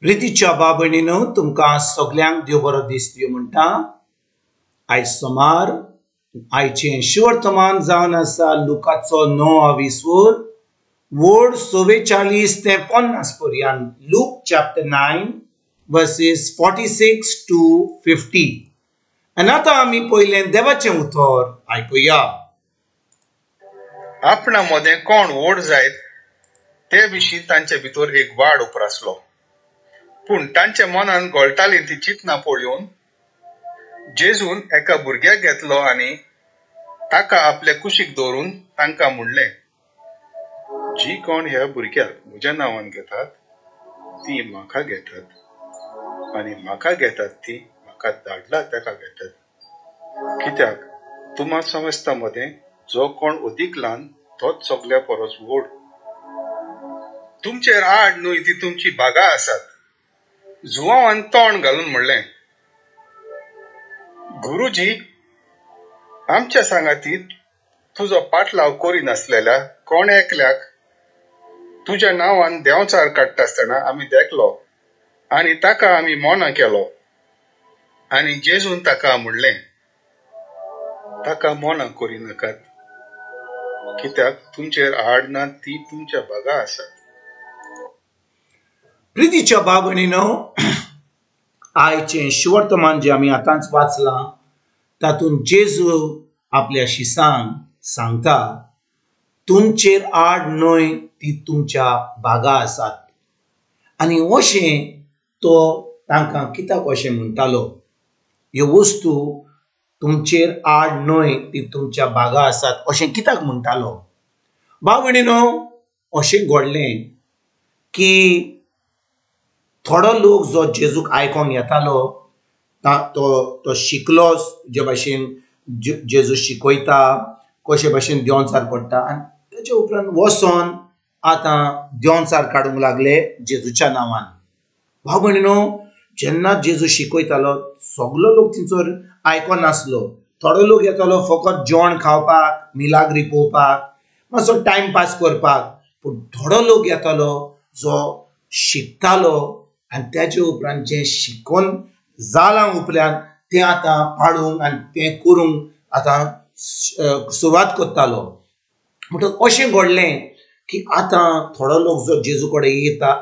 प्रितीच्या बाबणीनो तुमकां सगल्यांक देव बरो दीस दिवं म्हणटा। आयज सोमार आयचें शिवर्तमान जावन आसा लुकाचो 9 वोड 44 ते 50 पर्यंत। Look chapter 9 verses 46 to 50। आनी आतां आमी पयलें देवाचें उतर आयकुया। आपणा मदें कोण व्हड जायत ते विशीं तांचे भितर एक वाड उप्रासलो, पूण तांच्या मनान गळटाली ती चिंतना पळोवन जेजून एका भुरग्याक घेतलो आनी ताका आपले कुशीक दवरून तांकां म्हणलें, जी कोण ह्या भुरग्याक म्हज्या नांवान घेतात ती म्हाका घेतात, आनी म्हाका घेतात ती म्हाका धाडला ताका घेतात। कित्याक तुमां समजता मदें जो कोण अदीक ल्हान तोच सगल्या परस व्हड। तुमचेर आड न्हय ती तुमची बागा आसात। जुवांवान तोंड घालून म्हणलें, गुरुजी, आमच्या सांगातीत तुजो पाटलाव करिनासलेल्या कोण एकल्याक तुज्या नांवान देंवचार काडटा आसतना आमी देखलो आनी ताका आमी मोना केलो। आनी जेजून ताका म्हणलें, ताका मोना करिनाकात, कित्याक तुमचेर आड ना ती तुमच्या बागा आसात। प्रितीच्या बाबणीनो, आयचें शिवर्तमान जे आमी आतांच वाचलां तातूंत जेजू आपल्या शिसांक सांगता, तुमचेर आड न्हय ती तुमच्या बागा आसात। आनी अशें तो तांकां कित्याक अशें म्हणटालो, ह्यो वस्तू तुमचेर आड न्हय ती तुमच्या बागा आसात अशें कित्याक म्हणटालो? बाबणीनो, अशें घडलें की थोडो लोक जो जेजूक आयकोंक येतालो तो शिकलो, जे भाशेन जेजू शिकयता कशे भाशेन देंवचार पडटा, आनी तेचे उपरांत वचोन आतां देंवचार काडूंक लागले जेजूच्या नांवान। भाव भयणीनो, जेन्ना जेजू शिकयतालो सगलो लोक थंयसर आयकोनासलो। थोडो लोक येतालो फकत जेवण खावपाक, मिलाग्री पळोवपाक, मातसो टायम पास करपाक, पूण थोडो लोक येतालो जो शिकतालो आनी तेचे उपरांत जें शिकोवन जालां उपरांत तें आतां पाडूंक आनी तें करूंक आतां सुरवात करतालो। म्हणटच अशें घडलें की आतां थोडो लोक जो जेजू कडेन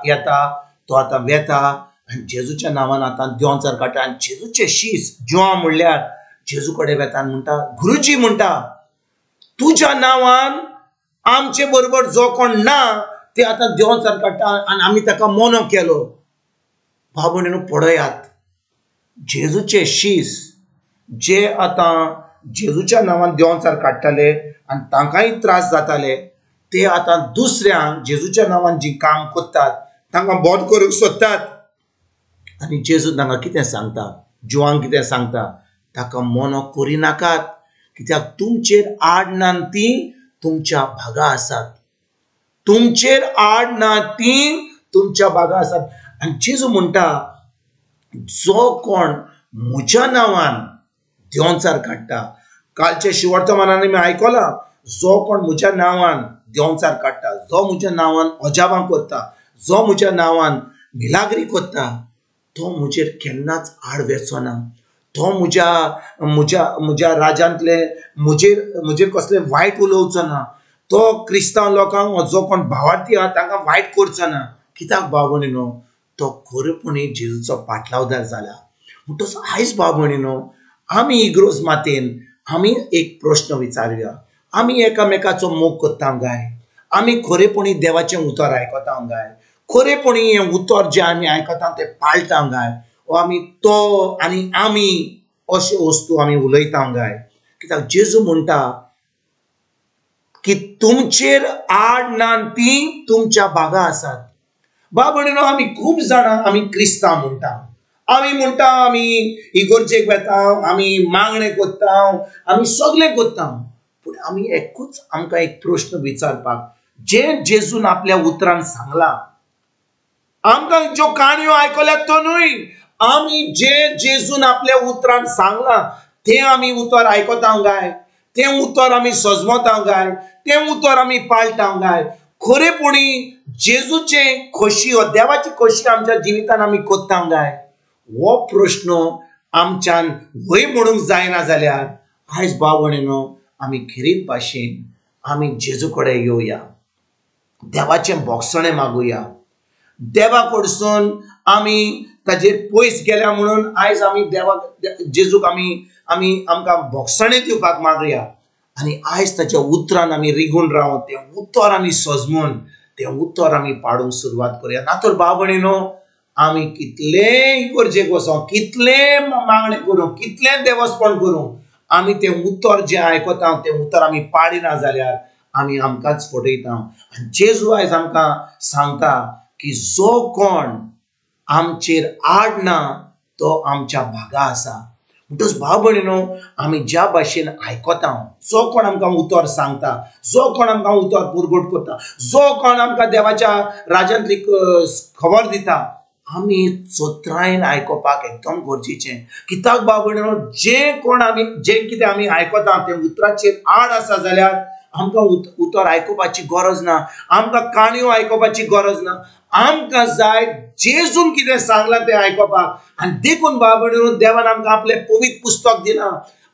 येता तो आतां वेता आनी जेजूच्या नांवान आतां देंवचार काडटा। आनी जेजूचे शीस जिवा म्हणल्यार जेजू कडेन वेता आनी म्हणटा, गुरुजी म्हणटा, तुज्या नांवान आमचे बरोबर जो कोण ना ते आतां देंवचार काडटा आनी आमी ताका मोनो केलो। भाव भयणीनो, पळयात, जेजूचे शीस जे आतां जेजूच्या नांवान देंवचार काडटाले आनी तांकांय त्रास जाताले, ते आतां दुसऱ्यांक जेजूच्या नांवान जी काम करतात तांकां बोध करूंक सोदतात। आनी जेजू तांकां कितें सांगता, जिवांक कितें सांगता, ताका मोनो करिनाकात, कित्याक तुमचेर आड ना ती तुमच्या बागा आसात। तुमचेर आड ना ती तुमच्या बागा आसात। आनी जेजू म्हणटा, जो कोण म्हज्या नांवान देंवचार काडटा, कालच्या शिवर्तमानान आमी आयकलां, जो कोण म्हज्या नांवान देंवचार काडटा, जो म्हज्या नांवान अजापां करता, जो म्हज्या नांवान मिलाग्री करता, तो म्हजेर केन्नाच आड वेचना। तो म्हज्या राज्यांतले म्हजेर कसले वायट उलोवचो ना। तो क्रिस्तांव लोकांक जो कोण भावार्थी आहा तांकां वायट करचो ना। कित्याक भाव भयणीनो, तो खरेपणी जेजूचो पाटलावदार जाला। म्हणटच आयज भाव भयणीनो, आमी इग्रोज मातेन आमी एक प्रश्न विचारुया, आमी एकामेकाचो मोग करता काय? आमी खरेपणी देवाचें उतर आयकता काय? खरेपणी हें उतर जें आमी आयकता तें पाळटा काय? वा आमी तो आनी आमी अशे वस्तू आमी उलयता काय? कित्याक जेजू म्हणटा की तुमचेर आड ना ती तुमच्या बागा आसात। भाव भयणीनो, आमी खूब जाणां आमी क्रिस्तांव म्हणटा, आमी म्हणटा आमी इगर्जेक वेता, आमी मागणे करता, आमी सगळें करता, पूण आमी एकूच आमकां एक प्रश्न विचारपाक, जे जेजून आपल्या उतरान सांगलां, आमकां ज्यो काणयो आयकल्यात तो न्हय, आमी जे जेजून आपल्या उतरान सांगलां तें आमी उतर आयकता काय? तें उतर आमी सजमता काय? तें उतर आमी पाळटा काय? खरेपणी जेजूचे खोशी व देवाची खोशी आमच्या जिवितान आमी कोत्तांक जाय हो प्रश्न आमच्यान वय म्हणूंक जायना जाल्यार आयज भाव भयणीनो आमी खरीत भाशेन आमी जेजू कडेन येवया, देवाचें बोगसणें मागुया, देवा कडसून आमी ताजेर पयस गेल्या म्हणून आयज आमी देवा जेजूक आमकां बोगसणें दिवपाक मागया आनी आयज ताच्या उतरान आमी रिगून रावूं, तें उतर आमी सजमून तें उतर आमी पाडूंक सुरवात करुया। ना तर भाव भयणीनो आमी कितलेंय इगर्जेक वचों, कितलें मागणें करूं, कितलें देवस्पण करूं, आमी तें उतर जें आयकता तें उतर आमी पाडिना जाल्यार आमी आमकांच फटयता। आनी जेजू आयज आमकां सांगता की जो कोण आमचेर आडना तो आमच्या भागा आसा। म्हणटच भाव भयणीनो आमी ज्या भाशेन आयकता, जो कोण आमकां उतर सांगता, जो कोण आमकां उतर पुरगूट करता, जो कोण आमकां देवाच्या राज्यांतली खबर दिता, आमी चोत्रायन आयकोपाक एकदम गरजेचें। कित्याक भाव भयणीनो जें कितें आमी आयकता तें उतराचेर आड आसा जाल्यार आमकां उतर आयकोपाची गरज ना, आमकां काणयो आयकोपाची गरज ना, आमकां जाय जेजून कितें सांगलां तें आयकोपाक। आनी देखून भाव भयणीनो देवान आमकां आपलें पवित्र पुस्तक दिलां।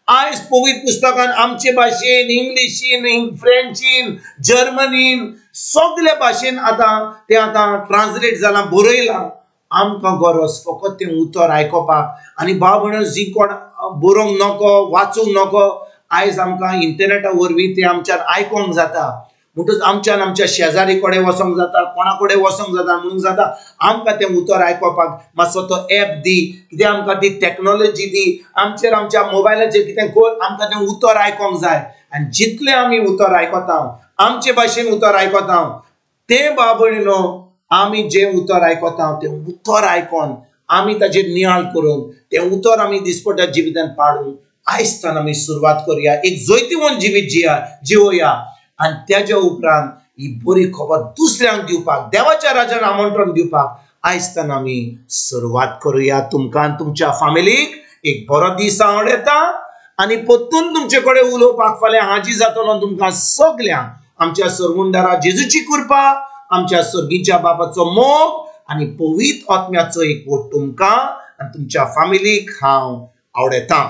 आयज पवित्र पुस्तकान आमचे भाशेन, इंग्लिशीन, फ्रेंचीन, जर्मनीन सगळे भाशेन आतां ट्रान्सलेट जालां, बरयलां। आमकां गरज फकत तें उतर आयकोपाक। आनी भाव भयणीनो जी कोण बरोवंक नको, वाचूंक नको, आयज आमकां इंटरनेटा वरवीं तें आमच्यान आयकोंक जाता। म्हणटच आमच्यान आमच्या शेजारी कडेन वचोंक जाता, कोणा कडेन वचोंक जाता, म्हणूंक जाता आमकां तें उतर आयकोपाक मातसो तो एप दी, कितें आमकां ती टॅक्नॉलॉजी दी, आमच्या मोबायलाचेर कितें कर, आमकां तें उतर आयकोंक जाय। आनी जितलें आमी उतर आयकता, आमचे भाशेन उतर आयकता, तें भाव भयणीनो आमी जें उतर आयकता तें उतर आयकोन आमी ताजेर नियाळ करून तें उतर आमी दिसपट्या जिवितान पाडून आयजच्यान आमी सुरवात करुया, एक जैतिवंत जिवीत जिवोया आनी तेज्या उपरांत ही बरी खबर दुसऱ्यांक दिवपाक, देवाच्या राज्यान आमंत्रण दिवपाक आयजच्यान आमी सुरवात करुया। तुमकां आनी तुमच्या फॅमिलीक एक बरो दीस हांव येता आनी परतून तुमचे कडेन उलोवपाक फाल्यां हाजीर जातलो तुमकां सगल्यांक। आमच्या सर्वुंडारा जेजूची कृपा, आमच्या सर्गीच्या बापाचो मोग आनी पवित्र आत्म्याचो एकवट तुमकां आनी तुमच्या फॅमिलीक हांव आवडयतां।